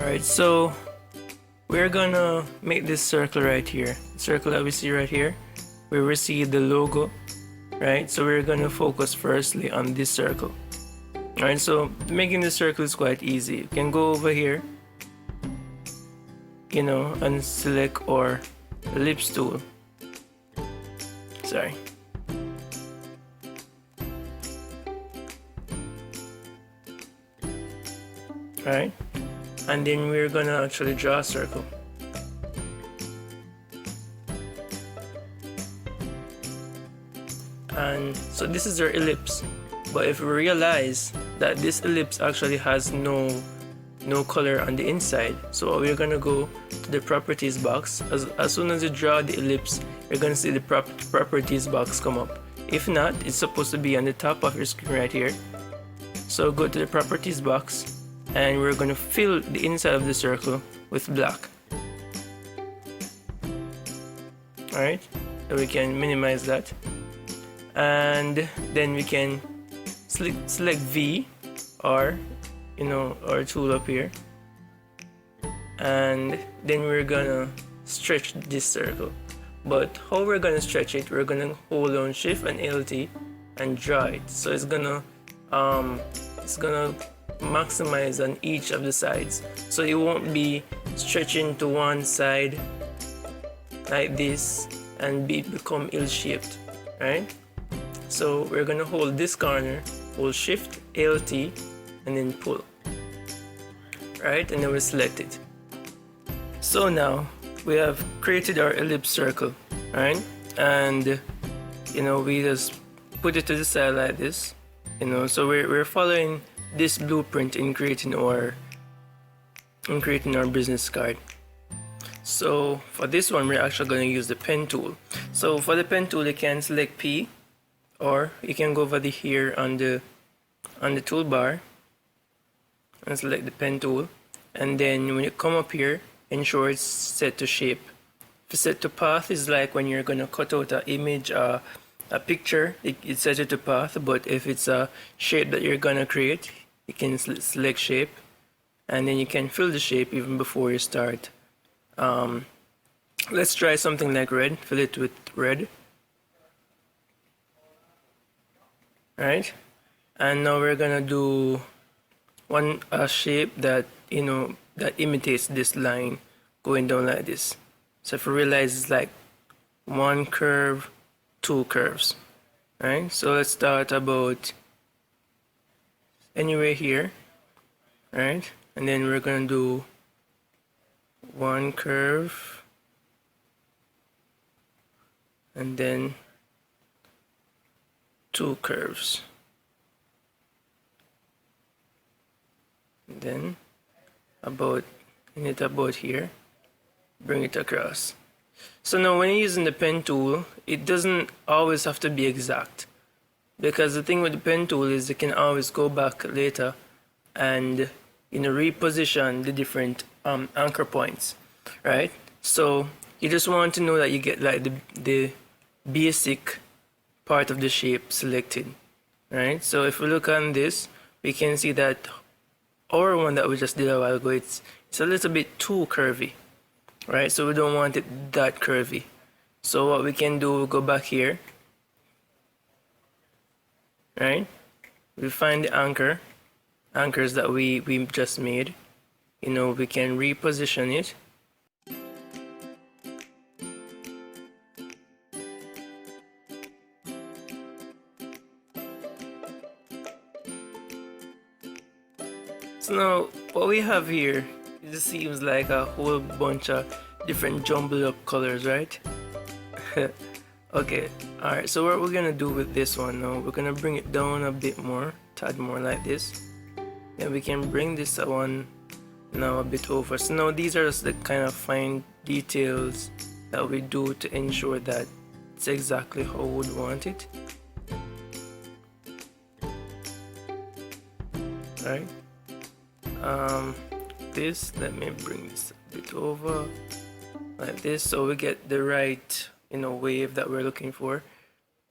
Alright, so we're gonna make this circle right here. The circle that we see right here, where we see the logo, right? So we're gonna focus firstly on this circle. Alright, so making the circle is quite easy. You can go over here, you know, and select our ellipse tool. Sorry. Alright, and then we're gonna actually draw a circle. And so this is our ellipse, but if we realize that this ellipse actually has no color on the inside, so we're gonna go to the properties box. As soon as you draw the ellipse, you're gonna see the properties box come up. If not, it's supposed to be on the top of your screen right here. So go to the properties box, and we're gonna fill the inside of the circle with black. Alright, so we can minimize that, and then we can select V, or you know, our tool up here, and then we're gonna stretch this circle. But how we're gonna stretch it, we're gonna hold down Shift and LT and draw it. So it's gonna maximize on each of the sides, so it won't be stretching to one side like this and become ill-shaped, right? So we're gonna hold this corner, hold Shift LT, and then pull, right? And then we select it. So now we have created our ellipse circle, right? And you know, we just put it to the side like this, you know. So we're following this blueprint in creating our business card. So for this one, we're actually going to use the pen tool. So for the pen tool, you can select P, or you can go over here on the toolbar and select the pen tool, and then when you come up here, ensure it's set to shape. If it's set to path, is like when you're gonna cut out an image, a picture, it's set it to path. But if it's a shape that you're gonna create, you can select shape, and then you can fill the shape even before you start. Let's try something like red. Fill it with red. Right, and now we're gonna do a shape that, you know, that imitates this line going down like this. So if you realize, it's like one curve, two curves, right? So let's start about anywhere here, right? And then we're gonna do one curve, and then two curves, and then about here, bring it across. So now when you're using the pen tool, it doesn't always have to be exact, because the thing with the pen tool is you can always go back later and, you know, reposition the different anchor points, right? So you just want to know that you get like the basic part of the shape selected, right? So if we look on this, we can see that our one that we just did a while ago, it's a little bit too curvy, right? So we don't want it that curvy. So what we can do, we'll go back here, right? We find the anchors that we just made, you know, we can reposition it. So now what we have here, it just seems like a whole bunch of different jumbled up colors, right? Okay, alright, so what we're gonna do with this one now, we're gonna bring it down a bit more, tad more like this. Then we can bring this one now a bit over. So now these are just the kind of fine details that we do to ensure that it's exactly how we would want it. Alright. Let me bring this a bit over like this, so we get the right, you know, wave that we're looking for.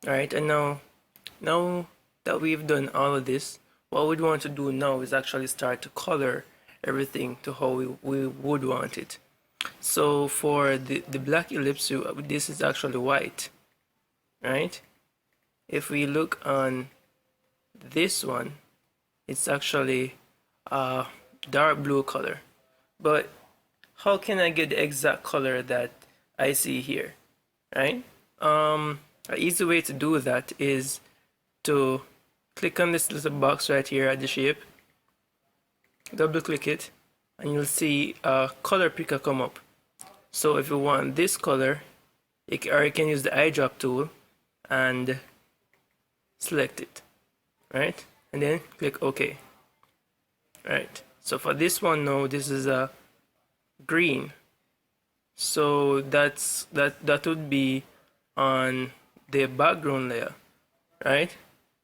Alright, and now that we've done all of this, what we'd want to do now is actually start to color everything to how we would want it. So for the black ellipse, this is actually white, right? If we look on this one, it's actually a dark blue color. But how can I get the exact color that I see here, right? An easy way to do that is to click on this little box right here at the shape, double click it, and you'll see a color picker come up. So if you want this color, you can use the eyedrop tool and select it, right? And then click OK. Right, so for this one now, this is a green, so that would be on the background layer, right?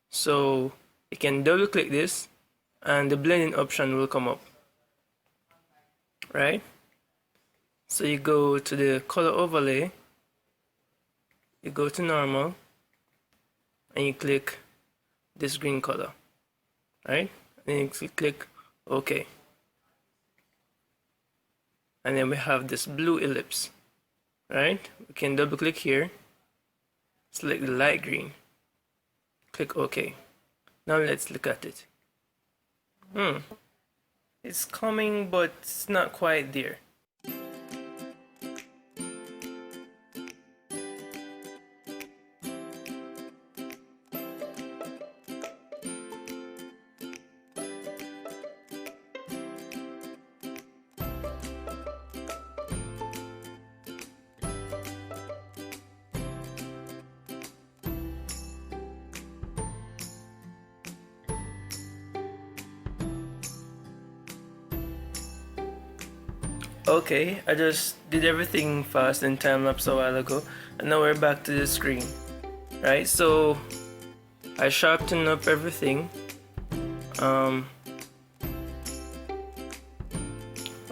So you can double click this and the blending option will come up, right? So you go to the color overlay, you go to normal, and you click this green color, right? And you click OK. And then we have this blue ellipse, right? We can double click here, select the light green, click OK. Now let's look at it. It's coming, but it's not quite there. Okay, I just did everything fast in time-lapse a while ago, and now we're back to the screen, right? So I sharpened up everything.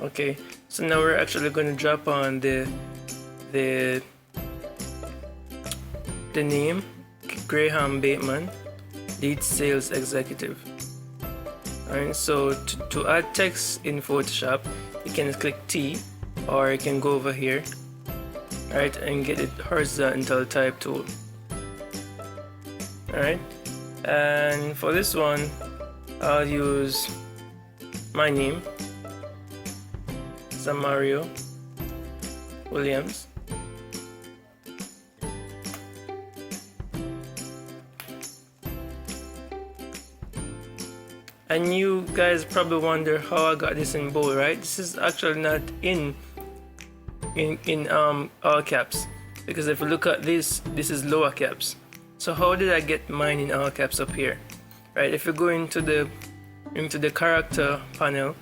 Okay, so now we're actually going to drop on the name, Graham Bateman, lead sales executive. Alright, so to add text in Photoshop, you can click T, or you can go over here, right, and get the horizontal type tool. Alright, and for this one, I'll use my name, Samario Williams. And you guys probably wonder how I got this in bold, right? This is actually not in all caps, because if you look at this is lower caps. So how did I get mine in all caps up here, right? If you go into the character panel,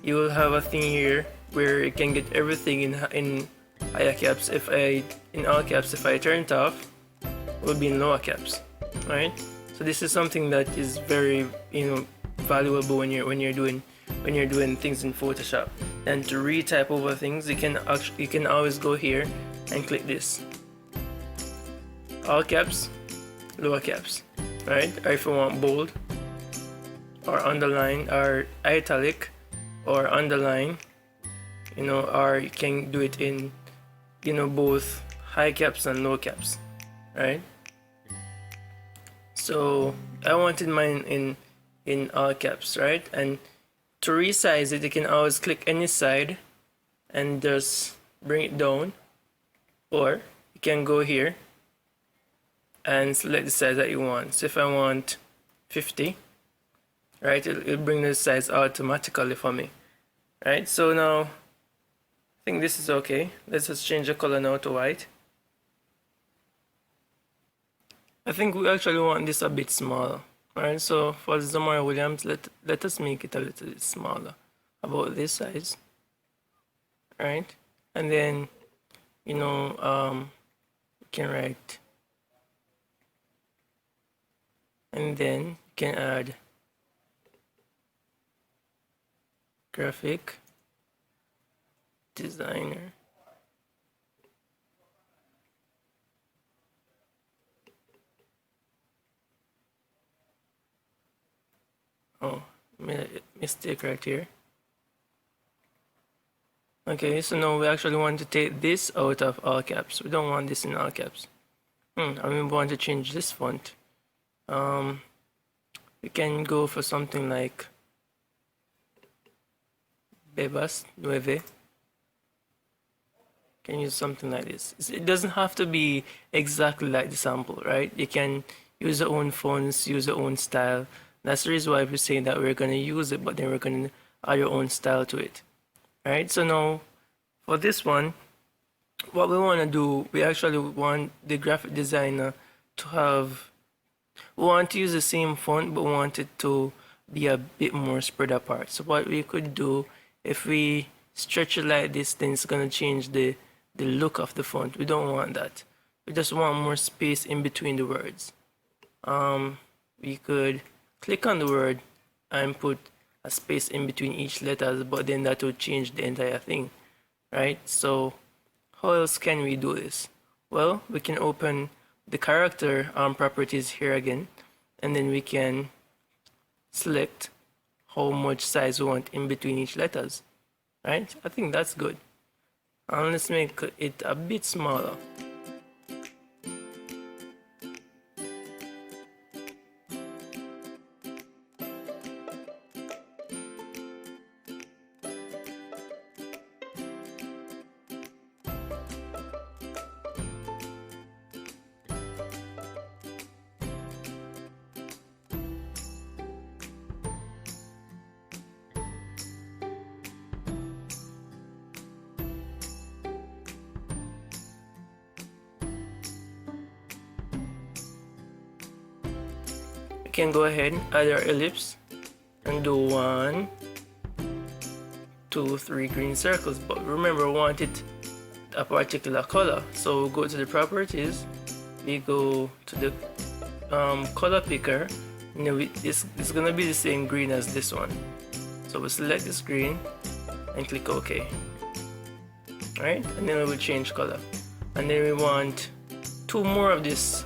you will have a thing here where you can get everything in higher caps. In all caps, if I turn it off, it will be in lower caps, right? So this is something that is very valuable when you're doing things in Photoshop. And to retype over things, you can always go here and click this, all caps, lower caps, right? Or if you want bold or underline or italic or underline, or you can do it in both high caps and low caps, right? So I wanted mine in all caps, right? And to resize it, you can always click any side and just bring it down, or you can go here and select the size that you want. So if I want 50, right, it'll bring the size automatically for me, right? So now I think this is okay. Let's just change the color now to white. I think we actually want this a bit smaller. Alright, so for Zamora Williams, let us make it a little bit smaller, about this size, right? And then, you can write, and then you can add graphic designer. Oh, made a mistake right here. Okay, so now we actually want to take this out of all caps. We don't want this in all caps. And we want to change this font. We can go for something like Bebas Nueve. Can use something like this. It doesn't have to be exactly like the sample, right? You can use your own fonts, use your own style. That's the reason why we're saying that we're going to use it, but then we're going to add your own style to it. Right? So now for this one, what we want to do, we actually want the graphic designer to have, we want to use the same font, but we want it to be a bit more spread apart. So what we could do, if we stretch it like this, then it's going to change the look of the font. We don't want that. We just want more space in between the words. We could click on the word and put a space in between each letter, but then that would change the entire thing, right? So how else can we do this? Well, we can open the character properties here again, and then we can select how much size we want in between each letters, right? I think that's good. And let's make it a bit smaller. Can go ahead, add our ellipse, and do 1, 2, 3 green circles. But remember, we want it a particular color. So we'll go to the properties, we go to the color picker, and then it's gonna be the same green as this one. So we select this green and click OK. Alright, and then we will change color. And then we want 2 more of this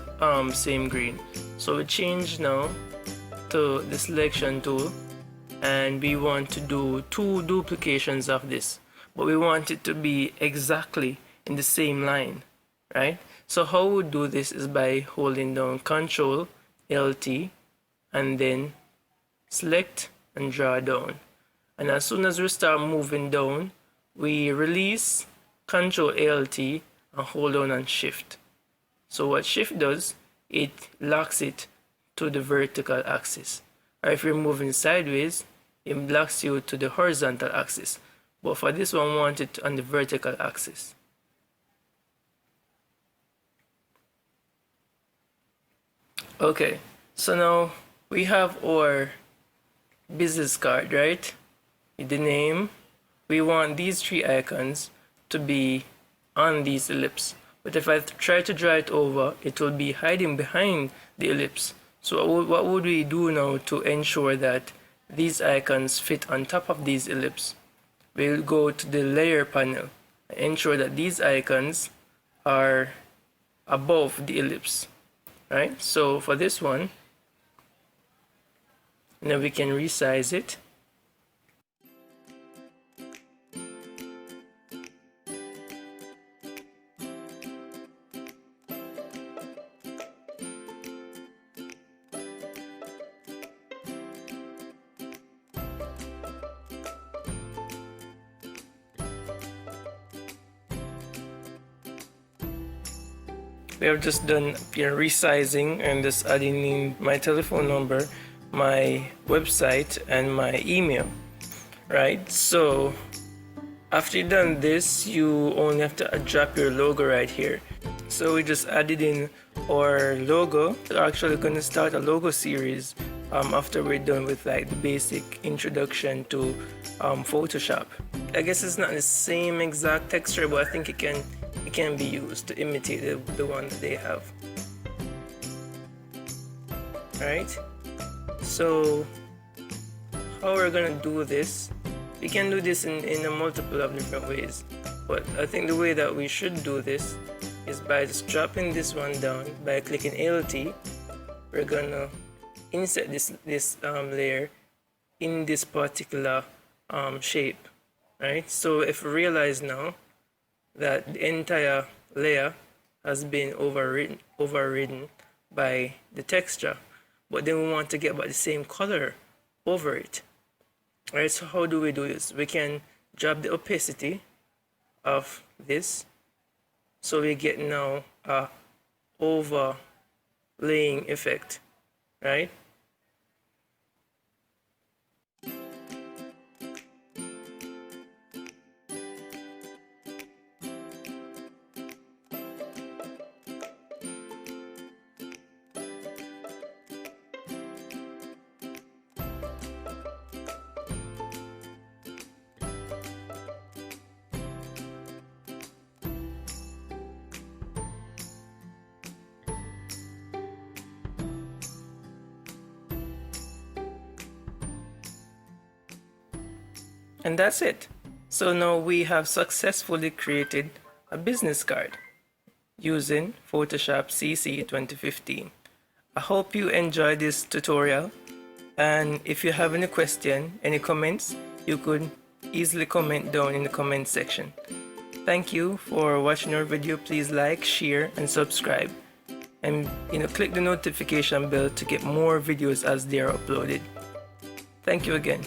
same green. So we change now to the selection tool, and we want to do 2 duplications of this, but we want it to be exactly in the same line, right? So how we do this is by holding down Ctrl LT and then select and draw down. And as soon as we start moving down, we release Ctrl LT and hold down on Shift. So what Shift does, it locks it to the vertical axis. Or if you're moving sideways, it locks you to the horizontal axis. But for this one, we want it on the vertical axis. Okay, so now we have our business card, right? The name. We want these 3 icons to be on these ellipse. But if I try to draw it over, it will be hiding behind the ellipse. So what would we do now to ensure that these icons fit on top of these ellipse? We'll go to the layer panel and ensure that these icons are above the ellipse, right? So for this one, now we can resize it. We have just done resizing and just adding in my telephone number, my website, and my email, right? So after you've done this, you only have to drop your logo right here. So we just added in our logo. We're actually going to start a logo series after we're done with like the basic introduction to Photoshop. I guess it's not the same exact texture, but I think it can be used to imitate the one that they have. Alright, so how we're gonna do this, we can do this in a multiple of different ways, but I think the way that we should do this is by just dropping this one down. By clicking LT, we're gonna insert this layer in this particular shape. right? So if we realize now that the entire layer has been overridden by the texture, but then we want to get back the same color over it. All right, so how do we do this? We can drop the opacity of this, so we get now a overlaying effect, right? And that's it. So now we have successfully created a business card using Photoshop CC 2015. I hope you enjoyed this tutorial, and if you have any question, any comments, you could easily comment down in the comment section. Thank you for watching our video. Please like, share and subscribe, and click the notification bell to get more videos as they are uploaded. Thank you again.